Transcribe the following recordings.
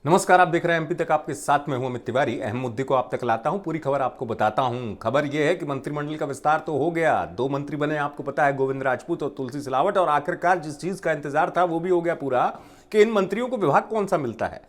नमस्कार, आप देख रहे हैं एमपी तक। आपके साथ में हूं अमित तिवारी। अहम मुद्दे को आप तक लाता हूं, पूरी खबर आपको बताता हूं। खबर यह है कि मंत्रिमंडल का विस्तार तो हो गया, 2 मंत्री बने, आपको पता है, गोविंद राजपूत और तुलसी सिलावट। और आखिरकार जिस चीज का इंतजार था वो भी हो गया पूरा, कि इन मंत्रियों को विभाग कौन सा मिलता है।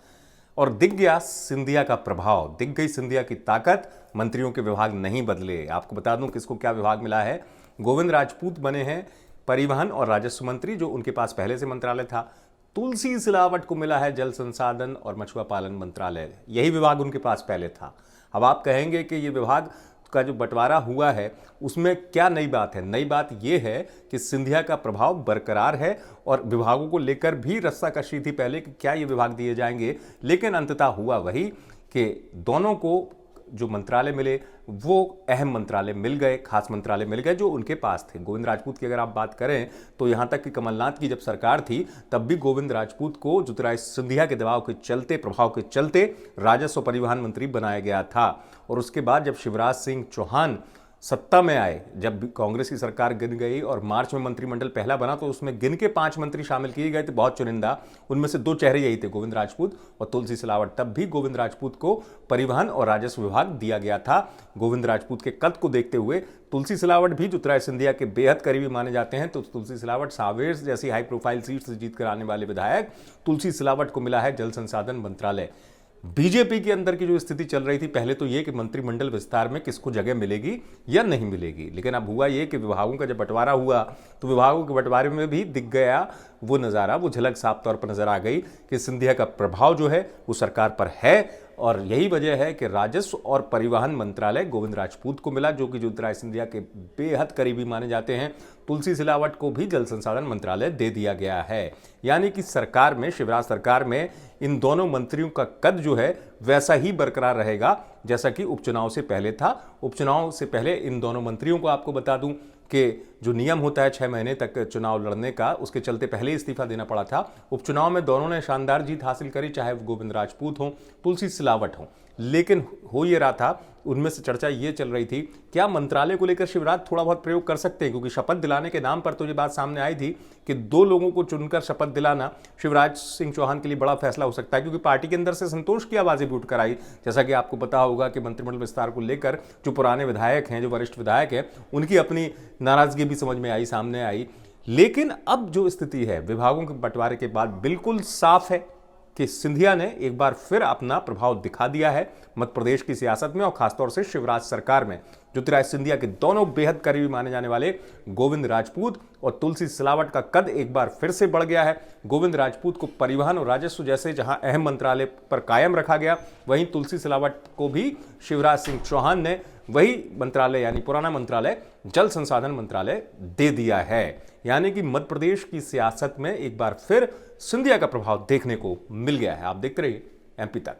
और दिख गया सिंधिया का प्रभाव, दिख गई सिंधिया की ताकत। मंत्रियों के विभाग नहीं बदले। आपको बता दूं किसको क्या विभाग मिला है। गोविंद राजपूत बने हैं परिवहन और राजस्व मंत्री, जो उनके पास पहले से मंत्रालय था। तुलसी सिलावट को मिला है जल संसाधन और मछुआ पालन मंत्रालय, यही विभाग उनके पास पहले था। अब आप कहेंगे कि ये विभाग का जो बंटवारा हुआ है उसमें क्या नई बात है। नई बात यह है कि सिंधिया का प्रभाव बरकरार है और विभागों को लेकर भी रस्साकशी थी पहले कि क्या ये विभाग दिए जाएंगे, लेकिन अंततः हुआ वही कि दोनों को जो मंत्रालय मिले वो अहम मंत्रालय मिल गए, खास मंत्रालय मिल गए जो उनके पास थे। गोविंद राजपूत की अगर आप बात करें तो यहां तक कि कमलनाथ की जब सरकार थी तब भी गोविंद राजपूत को ज्योतिरादित्य सिंधिया के दबाव के चलते, प्रभाव के चलते राजस्व परिवहन मंत्री बनाया गया था। और उसके बाद जब शिवराज सिंह चौहान सत्ता में आए, जब कांग्रेस की सरकार गिन गई और मार्च में मंत्रिमंडल पहला बना, तो उसमें गिन के 5 मंत्री शामिल किए गए थे, बहुत चुनिंदा। उनमें से 2 चेहरे यही थे, गोविंद राजपूत और तुलसी सिलावट। तब भी गोविंद राजपूत को परिवहन और राजस्व विभाग दिया गया था। गोविंद राजपूत के कद को देखते हुए तुलसी सिलावट भी ज्योतिरादित्य सिंधिया के बेहद करीबी माने जाते हैं। तो तुलसी सिलावट सावेर जैसी हाई प्रोफाइल सीट से जीत कर आने वाले विधायक तुलसी सिलावट को मिला है जल संसाधन मंत्रालय। बीजेपी के अंदर की जो स्थिति चल रही थी पहले तो ये कि मंत्रिमंडल विस्तार में किसको जगह मिलेगी या नहीं मिलेगी, लेकिन अब हुआ ये कि विभागों का जब बंटवारा हुआ तो विभागों के बंटवारे में भी दिख गया वो नज़ारा, वो झलक साफ तौर पर नजर आ गई कि सिंधिया का प्रभाव जो है वो सरकार पर है। और यही वजह है कि राजस्व और परिवहन मंत्रालय गोविंद राजपूत को मिला, जो कि ज्योतिरादित्य सिंधिया के बेहद करीबी माने जाते हैं। तुलसी सिलावट को भी जल संसाधन मंत्रालय दे दिया गया है। यानी कि सरकार में, शिवराज सरकार में, इन दोनों मंत्रियों का कद जो है वैसा ही बरकरार रहेगा जैसा कि उपचुनाव से पहले था। उपचुनाव से पहले इन दोनों मंत्रियों को आपको बता दूं कि जो नियम होता है 6 महीने तक चुनाव लड़ने का, उसके चलते पहले इस्तीफा देना पड़ा था। उपचुनाव में दोनों ने शानदार जीत हासिल करी, चाहे वो गोविंद राजपूत हो, तुलसी सिलावट हो। लेकिन हो ये रहा था, उनमें से चर्चा ये चल रही थी, क्या मंत्रालय को लेकर शिवराज थोड़ा बहुत प्रयोग कर सकते हैं, क्योंकि शपथ दिलाने के नाम पर तो ये बात सामने आई थी कि 2 लोगों को चुनकर शपथ दिलाना शिवराज सिंह चौहान के लिए बड़ा फैसला हो सकता है, क्योंकि पार्टी के अंदर से संतोष की आवाजें भी उठकर आई। जैसा कि आपको पता होगा कि मंत्रिमंडल विस्तार को लेकर जो पुराने विधायक हैं, जो वरिष्ठ विधायक हैं, उनकी अपनी नाराजगी भी समझ में आई, सामने आई। लेकिन अब जो स्थिति है विभागों के बंटवारे के बाद बिल्कुल साफ है कि सिंधिया ने एक बार फिर अपना प्रभाव दिखा दिया है मध्य प्रदेश की सियासत में और खासतौर से शिवराज सरकार में। ज्योतिरादित्य सिंधिया के दोनों बेहद करीबी माने जाने वाले गोविंद राजपूत और तुलसी सिलावट का कद एक बार फिर से बढ़ गया है। गोविंद राजपूत को परिवहन और राजस्व जैसे जहां अहम मंत्रालय पर कायम रखा गया, वहीं तुलसी सिलावट को भी शिवराज सिंह चौहान ने वही मंत्रालय, यानी पुराना मंत्रालय जल संसाधन मंत्रालय दे दिया है। यानी कि मध्य प्रदेश की सियासत में एक बार फिर सिंधिया का प्रभाव देखने को मिल गया है। आप देखते रहिए एमपी तक।